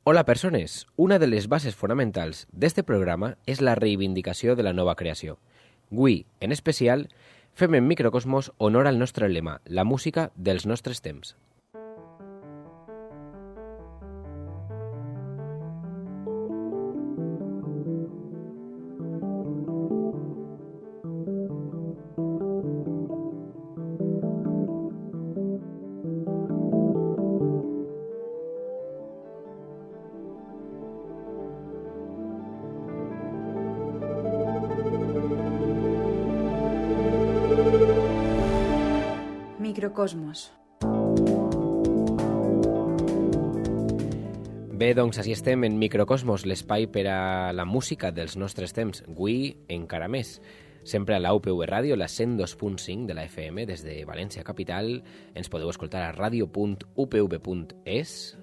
Hola, persones! Una de les bases fonamentals d'este programa és la reivindicació de la nova creació. Avui, en especial, fem en Microcosmos honor al nostre lema, la música dels nostres temps. Microcosmos. Bé, doncs, així estem en Microcosmos, l'espai per a la música dels nostres temps. Avui, encara més. Sempre a la UPV Ràdio, la 102.5 de la FM, des de València Capital. Ens podeu escoltar a radio.upv.es,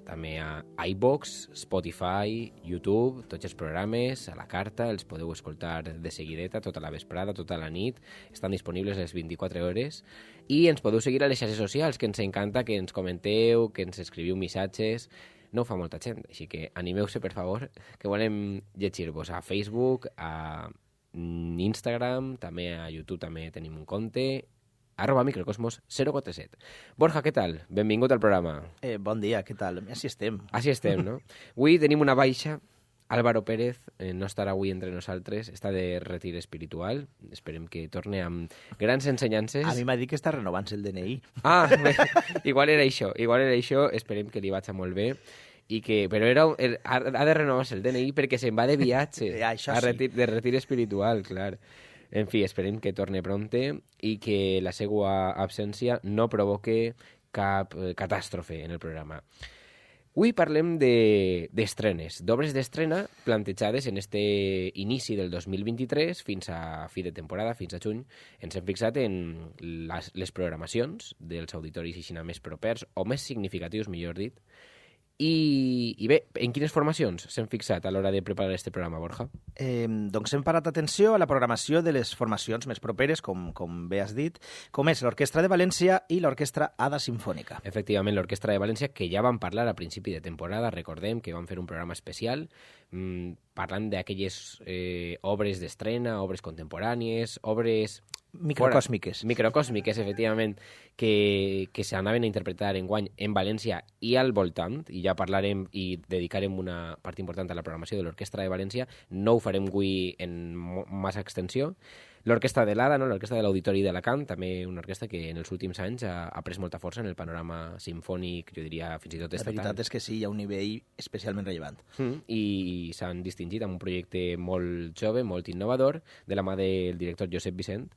també a iVoox, Spotify, YouTube, tots els programes, a la carta, els podeu escoltar de seguideta, tota la vesprada, tota la nit. Estan disponibles les 24 hores. I ens podeu seguir a les xarxes socials, que ens encanta que ens comenteu, que ens escriviu missatges. No ho fa molta gent, així que animeu-se, per favor, que volem llegir-vos a Facebook, a Instagram, també a YouTube també tenim un compte, @microcosmos 047. Borja, què tal? Benvingut al programa. Bon dia, què tal? Així estem. Així estem, no? Avui tenim una baixa. Álvaro Pérez no estarà avui entre nosaltres, està de retir espiritual. Esperem que torni amb grans ensenyances. A mi m'ha dit que està renovant-se el DNI. Ah, bé, igual era això, esperem que li vagi molt bé. I que, però ha de renovar-se el DNI perquè se'n va de viatge, Això sí. de retir espiritual, clar. En fi, esperem que torni prompte i que la seva absència no provoque cap catàstrofe en el programa. Avui parlem d'estrenes, d'obres d'estrena plantejades en este inici del 2023 fins a fi de temporada, fins a juny. Ens hem fixat en les programacions dels auditoris així més propers, o més significatius, millor dit. I bé, en quines formacions s'han fixat a l'hora de preparar este programa, Borja? Doncs hem parat atenció a la programació de les formacions més properes, com bé has dit, com és l'Orquestra de València i l'Orquestra Ada Simfònica. Efectivament, l'Orquestra de València, que ja vam parlar a principi de temporada, recordem que vam fer un programa especial parlant d'aquelles obres d'estrena, obres contemporànies, obres Microcòsmiques. Microcòsmiques, efectivament, que s'anaven a interpretar enguany en València i al voltant, i ja parlarem i dedicarem una part important a la programació de l'Orquestra de València. No ho farem avui en massa extensió. L'Orquestra de l'Ada, no? L'Orquestra de l'Auditori d'Alacant, també una orquestra que en els últims anys ha pres molta força en el panorama sinfònic, jo diria fins i tot estatal. La veritat és que sí, hi ha un nivell especialment rellevant. I s'han distingit amb un projecte molt jove, molt innovador, de la mà del director Josep Vicent,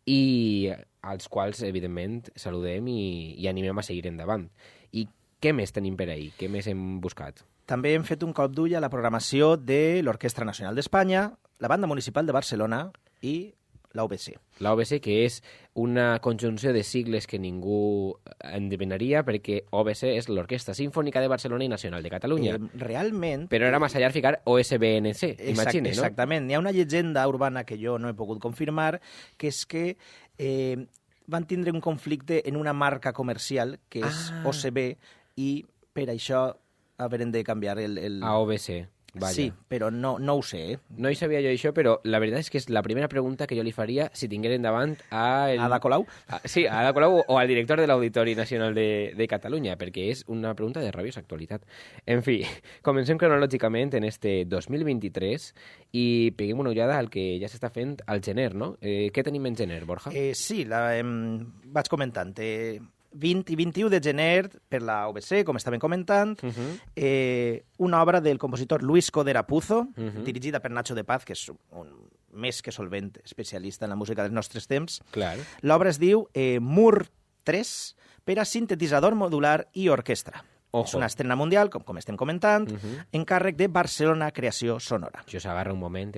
i als quals, evidentment, saludem i animem a seguir endavant. I què més tenim per ahir? Què més hem buscat? També hem fet un cop d'ull a la programació de l'Orquestra Nacional d'Espanya, la Banda Municipal de Barcelona i l'OBC. L'OBC, que és una conjunció de sigles que ningú endevinaria, perquè OBC és l'Orquestra Simfònica de Barcelona i Nacional de Catalunya. Realment... Però era massa llarg ficar OSBNC, imagina, no? Exactament. Hi ha una llegenda urbana que jo no he pogut confirmar, que és que van tindre un conflicte en una marca comercial, que és OCB, i per això haurem de canviar el... A OBC. Vaya. Sí, però no ho sé, No hi sabia jo això, però la veritat és que és la primera pregunta que jo li faria si tinguera endavant a Ada Colau? Sí, a Ada Colau o al director de l'Auditori Nacional de Catalunya, perquè és una pregunta de rabiosa actualitat. En fi, comencem cronològicament en este 2023 i peguem una ullada al que ja s'està fent al gener, no? Què tenim en gener, Borja? Sí, vaig comentant. 20 i 21 de gener per la OBC, com estàvem comentant, una obra del compositor Luis Codera Puzo, dirigida per Nacho de Paz, que és un més que solvent especialista en la música dels nostres temps. Clar. L'obra es diu Mur 3 per a sintetitzador modular i orquestra. Ojo. És una estrena mundial, com estem comentant, encàrrec de Barcelona Creació Sonora. Això s'agarra un moment,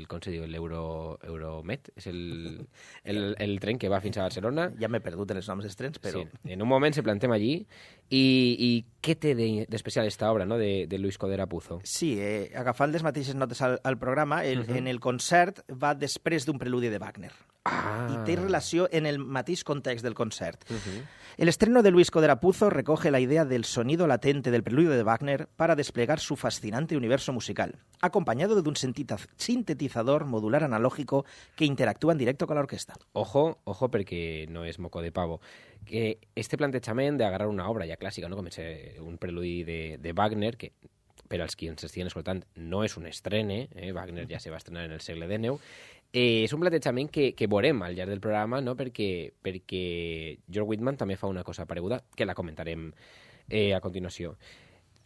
com se diu, l'Euromet, és el tren que va fins a Barcelona. Ja m'he perdut en els noms dels trens, però... Sí, en un moment se plantem allí. I què té d'especial esta obra, no?, de Luis Codera Puzo? Sí, agafant les mateixes notes al programa, en el concert va després d'un preludi de Wagner. i té relació en el mateix context del concert. El estreno de Luis Codera-Puzo recoge la idea del sonido latente del preludio de Wagner para desplegar su fascinante universo musical, acompañado de un sintetizador modular analógico que interactúa en directo con la orquesta. Ojo, perquè no és moco de pavo. Que este plantejament d'agarrar una obra ja clàssica, no? Com és un preludi de Wagner, que per als qui ens estiguen escoltant no és un estrene, Wagner ja se va estrenar en el segle XIX, és un plantejament que veurem al llarg del programa, no? perquè George Whitman també fa una cosa pareguda, que la comentarem a continuació.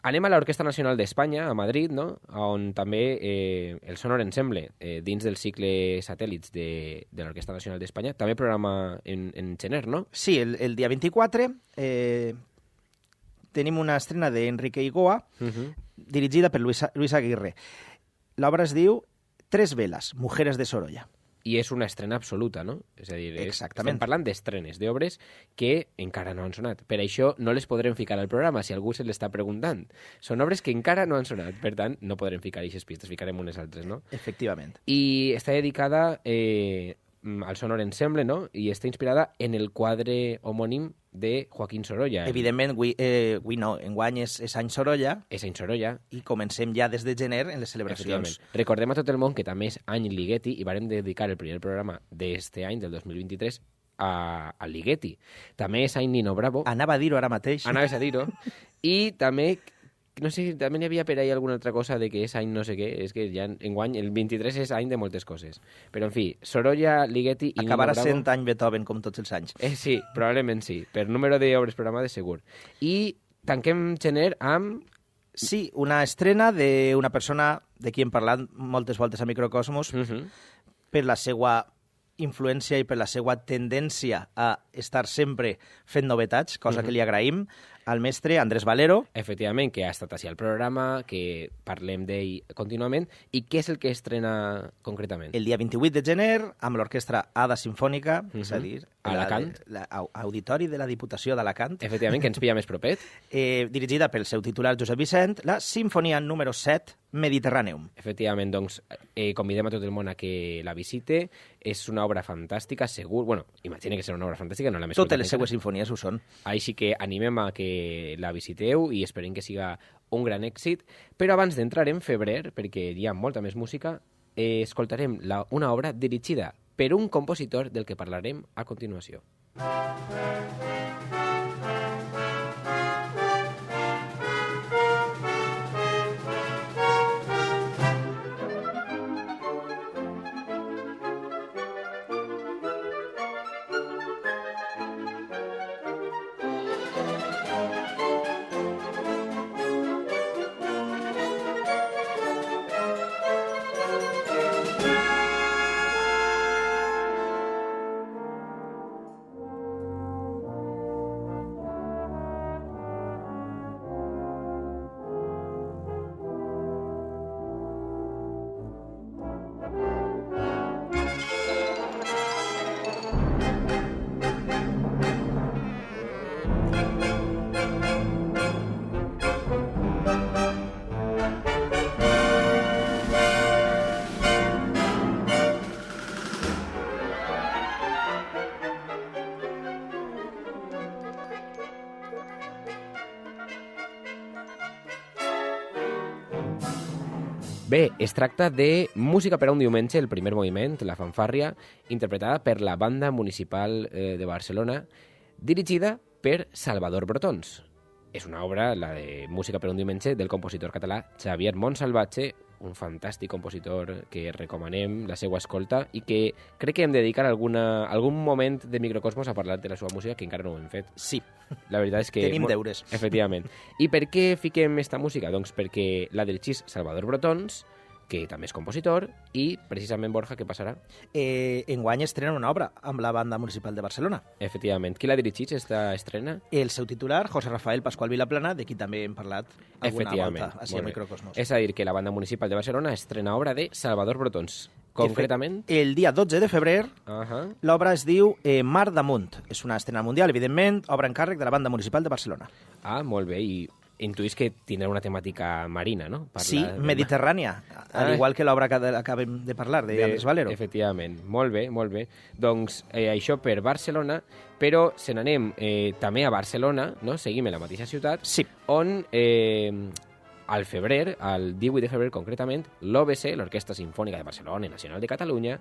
Anem a l'Orquestra Nacional d'Espanya, a Madrid, no? On també el Sonor Ensemble, dins del cicle Satèl·lits de l'Orquestra Nacional d'Espanya, també programa en gener, no? Sí, el dia 24 tenim una estrena d'Enrique Igoa, dirigida per Luis Aguirre. L'obra es diu Tres velas, mujeres de Sorolla. I és una estrena absoluta, no? És a dir, exactament. Estem parlant d'estrenes, d'obres que encara no han sonat. Per això no les podrem ficar al programa, si algú se l'està preguntant. Són obres que encara no han sonat, per tant, no podrem ficar aquestes pistes, ficarem unes altres, no? Efectivament. I està dedicada al Sonor Ensemble, no? I està inspirada en el quadre homònim de Joaquín Sorolla. Evidentment, enguany és any Sorolla. És any Sorolla. I comencem ja des de gener en les celebracions. Recordem a tot el món que també és any Ligeti i vàrem dedicar el primer programa d'este any, del 2023, a Ligeti. També és any Nino Bravo. Anava a dir-ho ara mateix. Anaves a dir-ho. I també, no sé, també n'hi havia per ahí alguna altra cosa de que és any no sé què. És que ja enguany, el 23 és any de moltes coses. Però, en fi, Sorolla, Ligeti i acabarà Nino Bravo... sent any Beethoven, com tots els anys. Sí, probablement sí. Per número d'obres programades, segur. I tanquem gener amb... Sí, una estrena d'una persona de qui hem parlat moltes voltes a Microcosmos per la seva influència i per la seva tendència a estar sempre fent novetats, cosa que li agraïm, al mestre Andrés Valero. Efectivament, que ha estat així al programa, que parlem d'ell contínuament. I què és el que estrena concretament? El dia 28 de gener, amb l'Orquestra Ada Simfònica, és a dir, Alacant. Auditori de la Diputació d'Alacant. Efectivament, que ens pilla més propet. Dirigida pel seu titular Josep Vicent, la Sinfonia número 7, Mediterràneum. Efectivament, doncs, convidem a tot el món a que la visite. És una obra fantàstica, segur. Bueno, imagina que serà una obra fantàstica, no l'hem escoltat. Totes les seues sinfonies ho són. Així que animem a que la visiteu i esperem que siga un gran èxit. Però abans d'entrar en febrer, perquè hi ha molta més música, escoltarem una obra dirigida per un compositor del que parlarem a continuació. Bé, es tracta de Música per a un diumenge, el primer moviment, la fanfàrria, interpretada per la Banda Municipal de Barcelona, dirigida per Salvador Brotons. És una obra, la de Música per a un diumenge, del compositor català Xavier Montsalvatge, un fantàstic compositor que recomanem la seva escolta i que crec que hem de dedicar algun moment de Microcosmos a parlar de la seva música, que encara no ho hem fet. Sí. La veritat és que... Tenim deures. Efectivament. I per què fiquem esta música? Doncs perquè la dirigís Salvador Brotons, que també és compositor, i precisament, Borja, què passarà? Enguany estrena una obra amb la Banda Municipal de Barcelona. Efectivament. Qui la dirigís, esta estrena? El seu titular, José Rafael Pascual Vilaplana, de qui també hem parlat alguna volta a Microcosmos. És a dir, que la Banda Municipal de Barcelona estrena obra de Salvador Brotons. Concretament? El dia 12 de febrer, l'obra es diu Mar damunt. És una estrena mundial, evidentment, obra en càrrec de la Banda Municipal de Barcelona. Ah, molt bé. I intuís que tindrà una temàtica marina, no? Sí, mediterrània, al igual que l'obra que acabem de parlar, d'Andrés Valero. Efectivament, molt bé, molt bé. Doncs això per Barcelona, però se n'anem també a Barcelona, no? Seguim en la mateixa ciutat, Sí. on al febrer, al 18 de febrer concretament, l'OBC, l'Orquestra Simfònica de Barcelona i Nacional de Catalunya,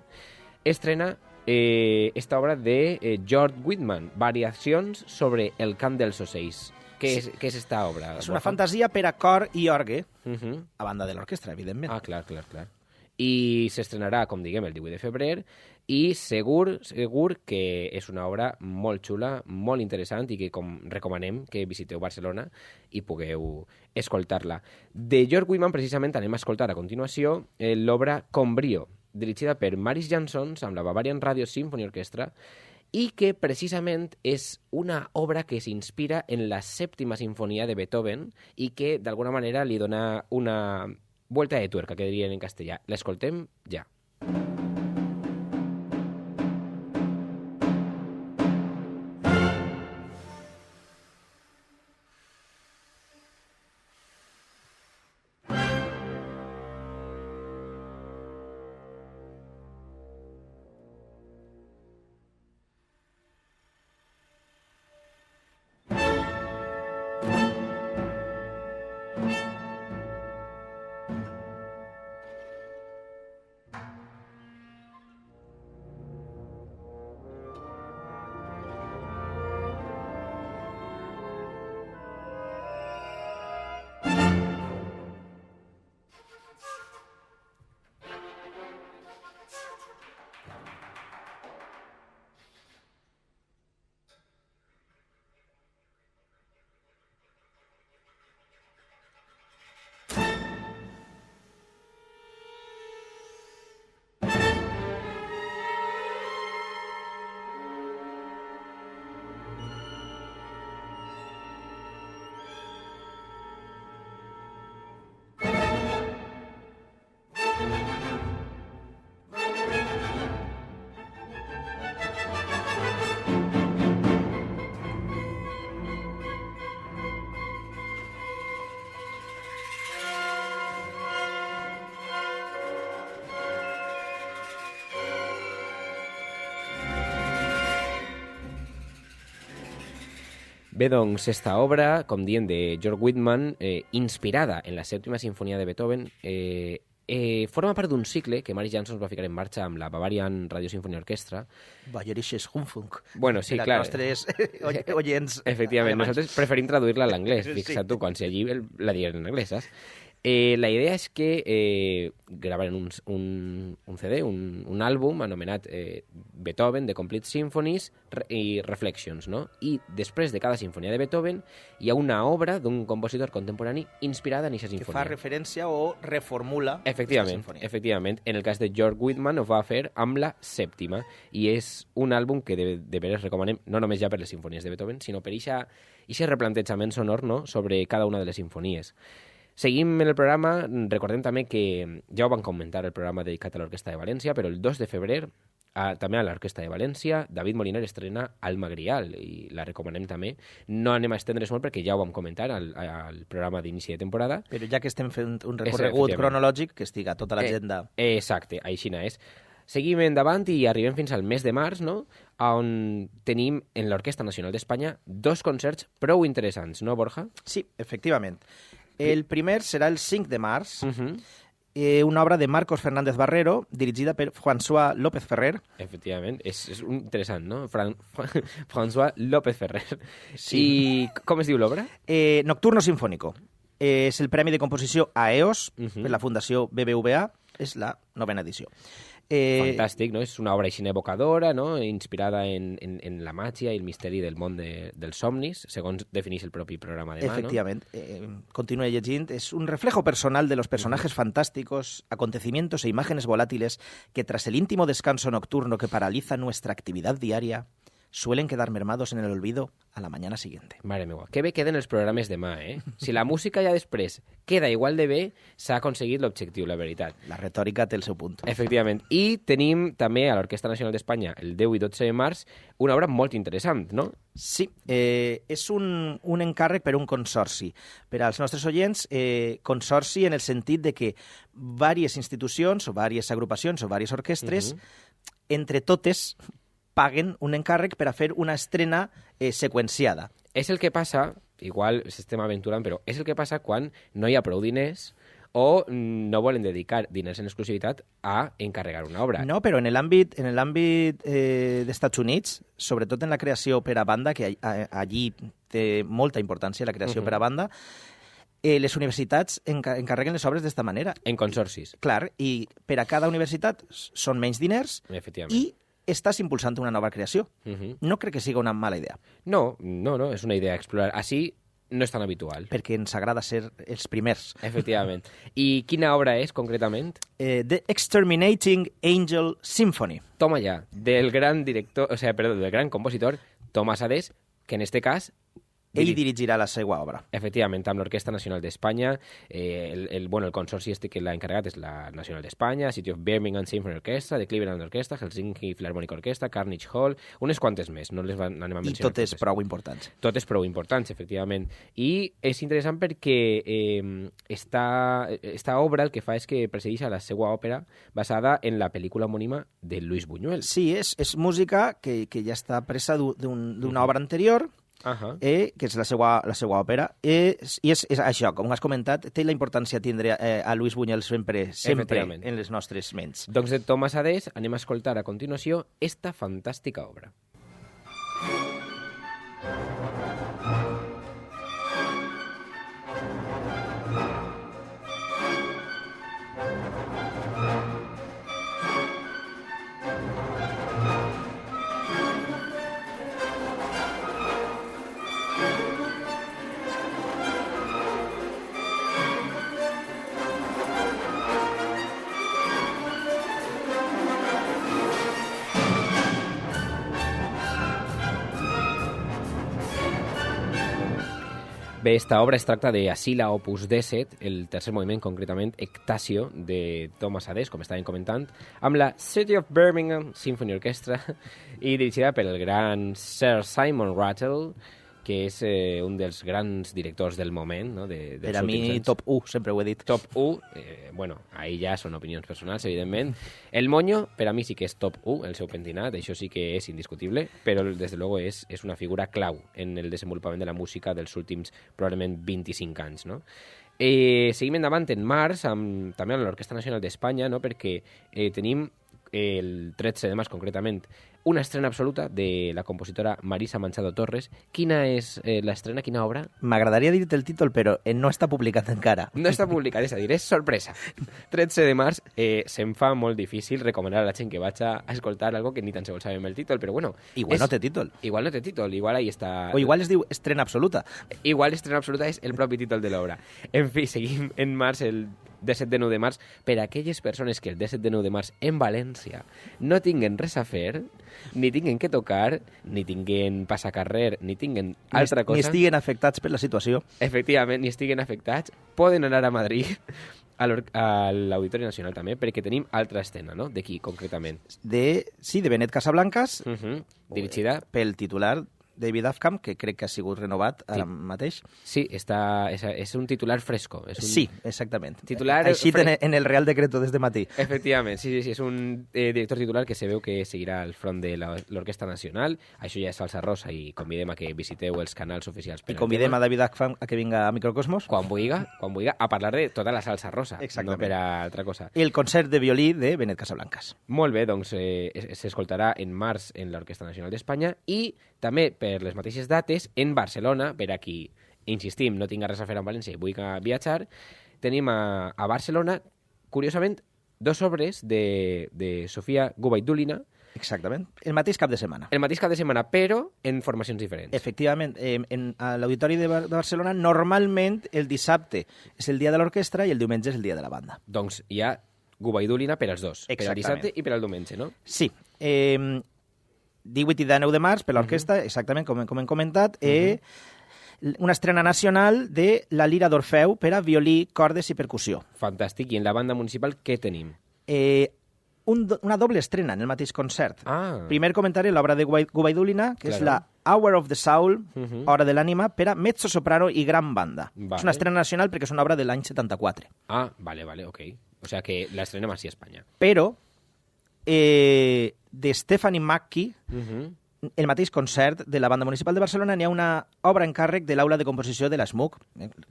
estrena esta obra de George Whitman, Variacions sobre el cant dels ocells. Què és esta obra? És una fantasia per a cor i orgue, Uh-huh. a banda de l'orquestra, evidentment. Ah, clar. I s'estrenarà, com diguem, el 18 de febrer i segur que és una obra molt xula, molt interessant i que com recomanem que visiteu Barcelona i pugueu escoltar-la. De George Whitman, precisament, anem a escoltar a continuació l'obra Combrio, dirigida per Maris Jansons amb la Bavarian Radio Symphony Orchestra i que precisament és una obra que s'inspira en la sèptima sinfonia de Beethoven i que d'alguna manera li dona una vuelta de tuerca, que dirien en castellà. L'escoltem ja. Bé, doncs, esta obra, com diem, de George Whitman, inspirada en la sèptima sinfonia de Beethoven, forma part d'un cicle que Maris Jansons va ficar en marxa amb la Bavarian Radio Symphony Orchestra. Bayerisches Rundfunk. Bueno, sí, clar. Els nostres oients. Efectivament, nosaltres preferim traduir-la a l'anglès. Fixa't tu, quan si allí la diguem en anglès, saps? La idea és que gravaren un CD, un àlbum anomenat Beethoven, The Complete Symphonies i Reflections, no? I després de cada sinfonia de Beethoven hi ha una obra d'un compositor contemporani inspirada en aquesta sinfonia. Que fa referència o reformula Efectivament, sinfonia. efectivament. En el cas de George Whitman ho va fer amb la sèptima i és un àlbum que de veres recomanem no només ja per les sinfonies de Beethoven, sinó per aquest replantejament sonor, no?, sobre cada una de les sinfonies. Seguim en el programa, recordem també que ja ho van comentar el programa dedicat a l'Orquestra de València, però el 2 de febrer, també a l'Orquestra de València, David Moliner estrena Alma Grial, i la recomanem també. No anem a estendre's molt perquè ja ho vam comentar al programa d'inici de temporada. Però ja que estem fent un recorregut cronològic, que estiga tota l'agenda. Exacte, aixina és. Seguim endavant i arribem fins al mes de març, no?, on tenim en l'Orquestra Nacional d'Espanya 2 concerts prou interessants, no, Borja? Sí, efectivament. El primer serà el 5 de març, una obra de Marcos Fernández Barrero, dirigida per François López Ferrer. Efectivament, és interessant, no? François López Ferrer. Sí. I com es diu l'obra? Nocturno Sinfónico. És el Premi de Composició AEOS per la Fundació BBVA. És la 9ª edició. Fantàstic, no? És una obra així evocadora, no?, inspirada en la màgia i el misteri del món dels somnis, segons defineix el propi programa de Efectivament. Continúe llegint. Es un reflejo personal de los personajes fantásticos, acontecimientos e imágenes volátiles que tras el íntimo descanso nocturno que paraliza nuestra actividad diaria, suelen quedar mermados en el olvido a la mañana siguiente. Mare meva, que bé queden els programes demà, eh? Si la música ja després queda igual de bé, s'ha aconseguit l'objectiu, la veritat. La retòrica té el seu punt. Efectivament. I tenim també a l'Orquestra Nacional d'Espanya, el 10 i 12 de març, una obra molt interessant, no? Sí, és un encàrrec per un consorci. Per als nostres oients, consorci en el sentit de que diverses institucions o diverses agrupacions o diverses orquestres, entre totes, paguen un encàrrec per a fer una estrena seqüenciada. És el que passa, igual s'estem aventurant, però és el que passa quan no hi ha prou diners o no volen dedicar diners en exclusivitat a encarregar una obra. No, però en l'àmbit d'Estats Units, sobretot en la creació per a banda, que allí té molta importància la creació per a banda, les universitats encarreguen les obres d'esta manera. En consorcis. Clar, i per a cada universitat són menys diners i estàs impulsant una nova creació. No crec que sigui una mala idea. No, és una idea a explorar. Així no és tan habitual. Perquè ens agrada ser els primers. Efectivament. I quina obra és, concretament? The Exterminating Angel Symphony. Toma ja, del gran del gran compositor Tomás Adés, que en este cas ell dirigirà la seva obra. Efectivament, amb l'Orquestra Nacional d'Espanya. El consorci que l'ha encarregat és la Nacional d'Espanya, City of Birmingham Symphony Orchestra, The Cleveland Orchestra, Helsinki Philharmonic Orchestra, Carnegie Hall, unes quantes més, no les anem a mencionar. I totes prou importants. Totes prou importants, efectivament. I és interessant perquè esta obra el que fa és que precedeix a la seva òpera basada en la pel·lícula homònima de Luis Buñuel. Sí, és música que ja està presa d'una obra anterior, que és la seva òpera, i és això, com has comentat, té la importància tindre a Luis Buñuel sempre en les nostres ments. Doncs de Tomás Adés anem a escoltar a continuació esta fantàstica obra. Bé, esta obra es tracta de Asila Opus 17, el tercer moviment, concretament Ectasio, de Tomás Adés, com estàvem comentant, amb la City of Birmingham Symphony Orchestra i dirigida pel gran Sir Simon Rattle, que és un dels grans directors del moment, no? Per a mi, top 1, sempre ho he dit. Top 1, bueno, ahí ja són opinions personals, evidentment. El Moño, per a mi sí que és top 1, el seu pentinat, això sí que és indiscutible, però, des de luego, és una figura clau en el desenvolupament de la música dels últims, probablement, 25 anys, no? Seguim endavant en març, també amb l'Orquestra Nacional d'Espanya, no? Perquè tenim el 13 de març, concretament, una estrena absoluta de la compositora Marisa Manchado Torres. Quina és l'estrena, quina obra? M'agradaria dir-te el títol, però no està publicat encara. No està publicat, és a dir, és sorpresa. 13 de març, se'm fa molt difícil recomanar a la gent que vaig a escoltar algo que ni tan sols sabem el títol, però bueno... Igual no té títol. Igual no té títol, igual ahí està... O igual es diu estrena absoluta. Igual estrena absoluta és el propi títol de l'obra. En fi, seguim en març, el 17 de 9 de març, per a aquelles persones que el 17 de 9 de març en València no tinguen res a fer, ni tinguen que tocar, ni tinguen passacarrer, ni tinguen altra cosa... Ni estiguen afectats per la situació. Efectivament, ni estiguen afectats, poden anar a Madrid, a l'Auditori Nacional també, perquè tenim altra escena, no? De qui, concretament? Sí, de Benet Casablancas, dirigida pel titular David Afkam, que crec que ha sigut renovat ara mateix. Sí, és un titular fresco. Sí, exactament. Titular així en el Real Decreto des de matí. Efectivament, sí, és un director titular que se veu que seguirà al front de l'Orquestra Nacional. Això ja és salsa rosa i convidem a que visiteu els canals oficials. I convidem a David Afkam a que vinga a Microcosmos. Quan vulgui, a parlar de tota la salsa rosa, no per a altra cosa. I el concert de violí de Benet Casablancas. Molt bé, doncs s'escoltarà en març en l'Orquestra Nacional d'Espanya i també per les mateixes dates en Barcelona, per a qui, insistim, no tinga res a fer en València i vulgui viatjar, tenim a Barcelona, curiosament, dos obres de Sofia Gubaidulina. Exactament, el mateix cap de setmana. El mateix cap de setmana, però en formacions diferents. Efectivament, a l'Auditori de Barcelona normalment el dissabte és el dia de l'orquestra i el diumenge és el dia de la banda. Doncs hi ha Gubaidulina per als dos, exactament, per al dissabte i per al diumenge, no? Sí, 18 i 19 de març per l'orquestra, exactament com hem comentat, una estrena nacional de La Lira d'Orfeu per a violí, cordes i percussió. Fantàstic. I en la banda municipal què tenim? Una doble estrena en el mateix concert. Ah. Primer comentari, l'obra de Gubaidulina, que és la Hour of the Soul, Hora de l'ànima, per a mezzo-soprano i gran banda. Vale. És una estrena nacional perquè és una obra de l'any 74. Ah, vale, ok. O sea que la estrenem així a Espanya. Però, de Stephanie Macchi, el mateix concert de la Banda Municipal de Barcelona, n'hi ha una obra en càrrec de l'Aula de Composició de l'ESMUC,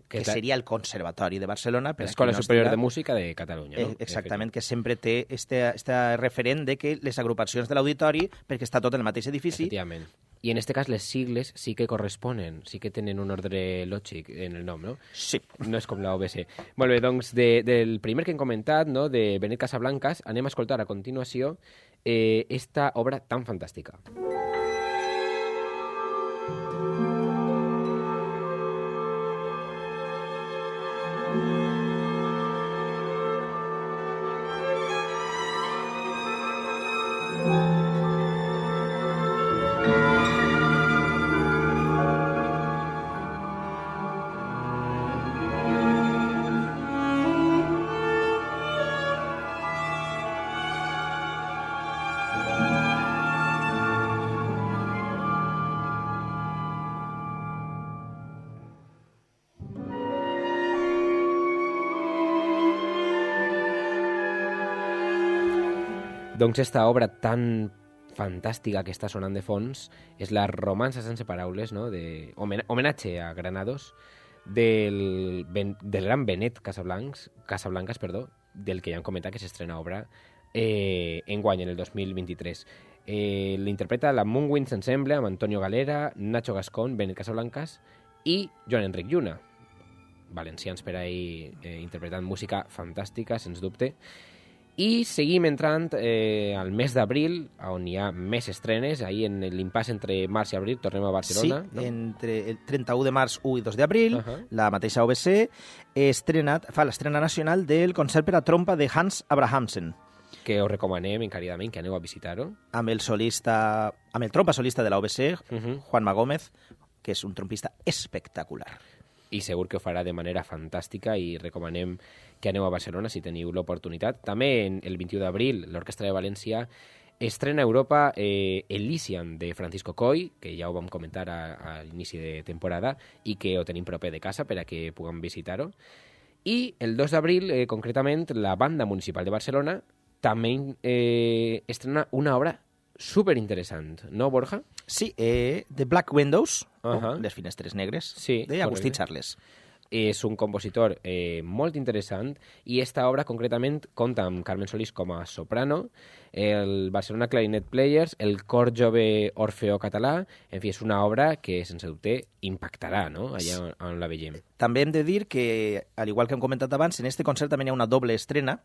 que seria el Conservatori de Barcelona. L'Escola Superior de Música de Catalunya, no? Exactament, que sempre té este referent de que les agrupacions de l'auditori, perquè està tot en el mateix edifici... Efectivament. I en este cas les sigles sí que corresponen, sí que tenen un ordre lògic en el nom, no? Sí. No és com la OBC. Molt bé, doncs del primer que hem comentat, no, de Benet Casablancas, anem a escoltar a continuació esta obra tan fantàstica. Doncs esta obra tan fantàstica que està sonant de fons és la Romança sense paraules, no? Homenatge a Granados del gran Benet Casablancas, del que ja hem comentat que s'estrena obra enguany, en el 2023. L'interpreta la Moonwinds Ensemble amb Antonio Galera, Nacho Gascón, Benet Casablancas i Joan Enric Lluna, valencians per ahí interpretant música fantàstica, sens dubte. I seguim entrant al mes d'abril, on hi ha més estrenes, ahir en l'impàs entre març i abril, tornem a Barcelona. Sí, no? Entre el 31 de març, 1 i 2 d'abril, la mateixa OBC fa l'estrena nacional del concert per a trompa de Hans Abrahamsen. Que us recomanem encaridament que aneu a visitar-ho. Amb el trompa solista de la OBC, Juanma Gómez, que és un trompista espectacular. I segur que ho farà de manera fantàstica i recomanem que aneu a Barcelona si teniu l'oportunitat. També el 21 d'abril l'Orquestra de València estrena a Europa Elysian de Francisco Coy, que ja ho vam comentar a l'inici de temporada i que ho tenim proper de casa per a que puguem visitar-ho. I el 2 d'abril, concretament, la Banda Municipal de Barcelona també estrena una obra superinteressant, no, Borja? Sí, The Black Windows, les finestres negres, sí, de Agustí Charles. És un compositor molt interessant i esta obra concretament compta amb Carmen Solís com a soprano, el Barcelona Clarinet Players, el Cor Jove Orfeó Català. En fi, és una obra que, sense dubte, impactarà, no?, allà on la veiem. També hem de dir que, al igual que hem comentat abans, en este concert també hi ha una doble estrena.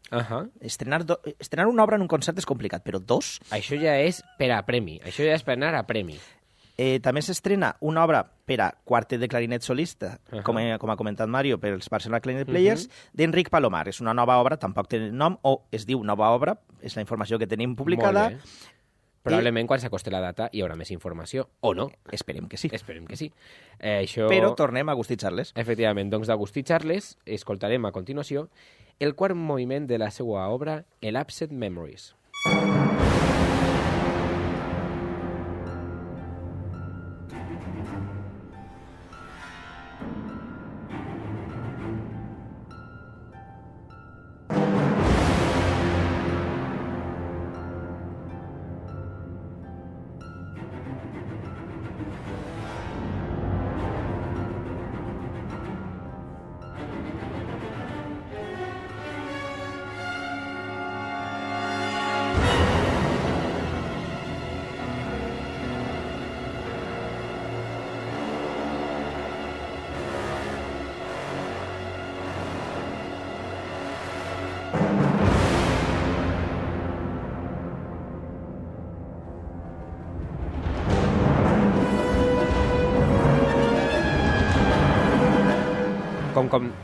Estrenar una obra en un concert és complicat, però dos... Això ja és per a premi, això ja és per anar a premi. També s'estrena una obra per a quartet de clarinet solista, com ha comentat Mario, per els Barcelona Clarinet Players, d'Enric Palomar. És una nova obra, tampoc té nom, o es diu nova obra, és la informació que tenim publicada. Probablement quan s'acosti la data hi haurà més informació, o no. Esperem que sí. Esperem que sí. Això... Però tornem a Agustí Charles. Efectivament, doncs d'Agustí Charles escoltarem a continuació el quart moviment de la seva obra, Elapsed Memories.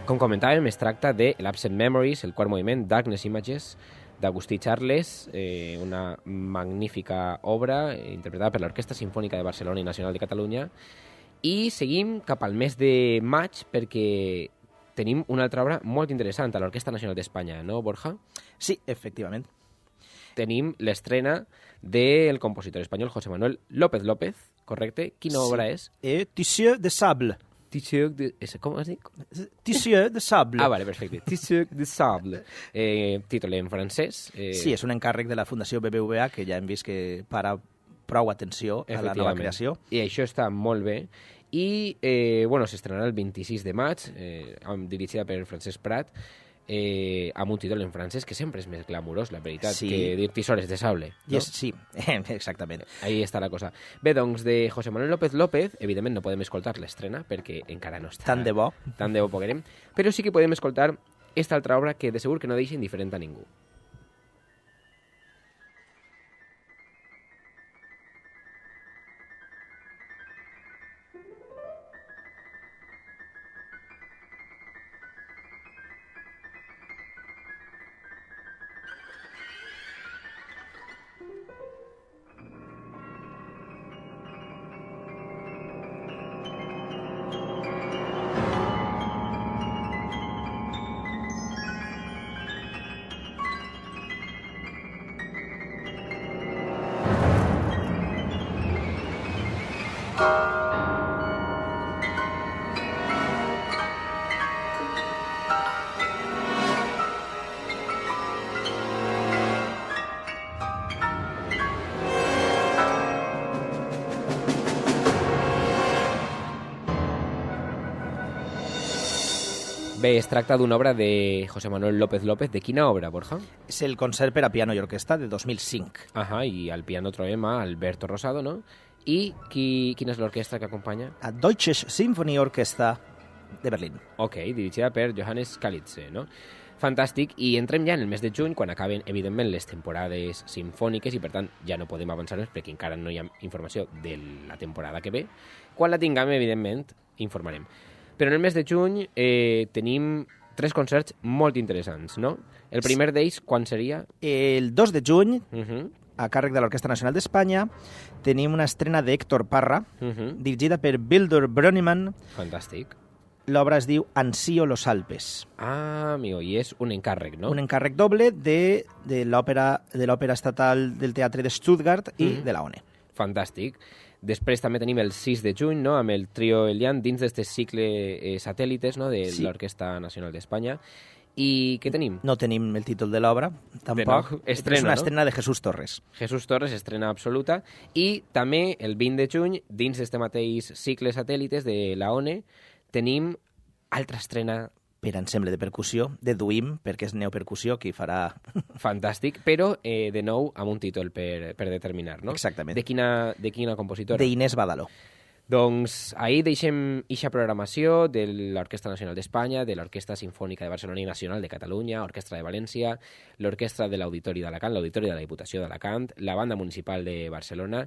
Com comentàvem, es tracta de l'Absent Memories, el quart moviment, Darkness Images, d'Agustí Charles, una magnífica obra interpretada per l'Orquestra Simfònica de Barcelona i Nacional de Catalunya. I seguim cap al mes de maig perquè tenim una altra obra molt interessant a l'Orquestra Nacional d'Espanya, no, Borja? Sí, efectivament. Tenim l'estrena del compositor espanyol José Manuel López López, correcte? Quina obra és? Tissue de Sable. Tissue de... Com has dit? Tissue de Sable. Ah, vale, perfecte. Tissue de Sable. Títol en francès. Sí, és un encàrrec de la Fundació BBVA que ja hem vist que para prou atenció a la nova creació. I això està molt bé. I, bueno, s'estrenarà el 26 de maig, dirigida per Francesc Prat, amb un títol en francès que sempre és més glamurós, la veritat, que dir Tisores de Sable. No? Sí, exactament. Ahí està la cosa. Bé, doncs, de José Manuel López López, evidentment no podem escoltar l'estrena, perquè encara no està... Tant de bo. Tant de bo poguerem, però sí que podem escoltar esta altra obra que de segur que no deixa indiferent a ningú. Bé, es tracta d'una obra de José Manuel López López. De quina obra, Borja? És el concert per a piano i orquestra de 2005. Ahà, i al piano trobem a Alberto Rosado, no? I quina és l'orquestra que acompanya? A Deutsches Symphony Orchestra de Berlín. Ok, dirigida per Johannes Kalitze, no? Fantàstic, i entrem ja en el mes de juny, quan acaben, evidentment, les temporades simfòniques, i per tant ja no podem avançar-nos perquè encara no hi ha informació de la temporada que ve. Quan la tinguem, evidentment, informarem. Però en el mes de juny tenim 3 concerts molt interessants, no? El primer d'ells, quan seria? El 2 de juny, a càrrec de l'Orquestra Nacional d'Espanya, tenim una estrena d'Héctor Parra, dirigida per Wildur Brönnimann. Fantàstic. L'obra es diu Ansío los Alpes. Ah, amigo, i és un encàrrec, no? Un encàrrec doble de l'òpera estatal del Teatre de Stuttgart i de la ONE. Fantàstic. Després també tenim el 6 de juny, no?, amb el trio Elian dins d'aquest cicle Satélites, no?, de l'Orquestra Nacional d'Espanya. I què tenim? No tenim el títol de l'obra, tampoc. Estrena, és una estrena de Jesús Torres. Jesús Torres, estrena absoluta. I també el 20 de juny, dins d'aquest mateix cicle Satélites de la ONE, tenim altra estrena per ensemble de percussió, deduïm, perquè és neopercussió, qui farà... Fantàstic, però de nou amb un títol per determinar, no? Exactament. De quina compositora? D'Inés Badaló. Doncs ahir deixem eixa programació de l'Orquestra Nacional d'Espanya, de l'Orquestra Simfònica de Barcelona i Nacional de Catalunya, Orquestra de València, l'Orquestra de l'Auditori d'Alacant, l'Auditori de la Diputació d'Alacant, la Banda Municipal de Barcelona.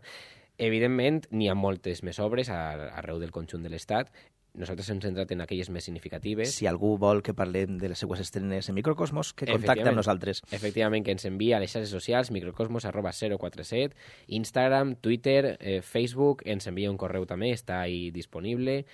Evidentment, n'hi ha moltes més obres arreu del conjunt de l'Estat. Nosaltres hem centrat en aquelles més significatives. Si algú vol que parlem de les seues estrenes en Microcosmos, que contacte amb nosaltres. Efectivament, que ens envia a les xarxes socials, microcosmos@047, Instagram, Twitter, Facebook, ens envia un correu també, està ahí disponible.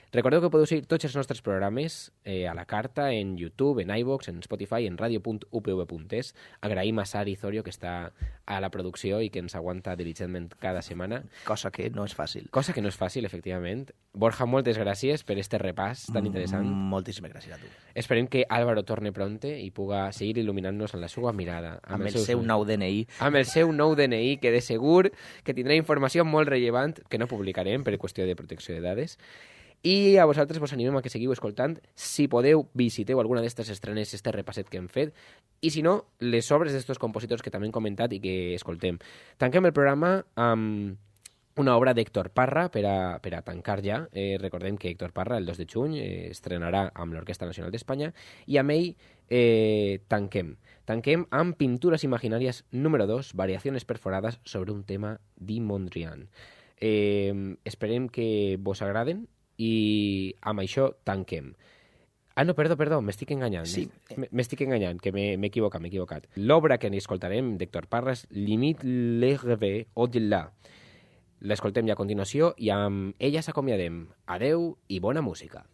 Recordeu que podeu seguir tots els nostres programes a la carta, en YouTube, en iVoox, en Spotify, en radio.upv.es. Agraïm a Sari Zorio, que està a la producció i que ens aguanta diligentment cada setmana. Cosa que no és fàcil. Cosa que no és fàcil, efectivament. Borja, moltes gràcies per este repàs tan interessant. Moltíssimes gràcies a tu. Esperem que Álvaro torne pronte i puga seguir il·luminant-nos amb la seva mirada. Amb el seu nou DNI. Amb el seu nou DNI, que de segur que tindrà informació molt rellevant que no publicarem per qüestió de protecció de dades. I a vosaltres vos animem a que seguiu escoltant. Si podeu, visiteu alguna d'aquestes estrenes, este repasset que hem fet. I si no, les obres d'estos compositors que també hem comentat i que escoltem. Tanquem el programa amb una obra d'Héctor Parra per a tancar ja. Recordem que Héctor Parra, el 2 de juny, estrenarà amb l'Orquestra Nacional d'Espanya i amb ell tanquem. Tanquem amb Pintures Imaginàries número 2, Variaciones perforadas sobre un tema de Mondrian. Esperem que vos agraden i amb això tanquem. Ah, no, perdó, m'estic enganyant. Sí. M'estic enganyant, que m'he equivocat. L'obra que n'escoltarem d'Héctor Parras, Limite le rêve au-delà. L'escoltem ja a continuació i amb ella s'acomiadem. Adeu i bona música.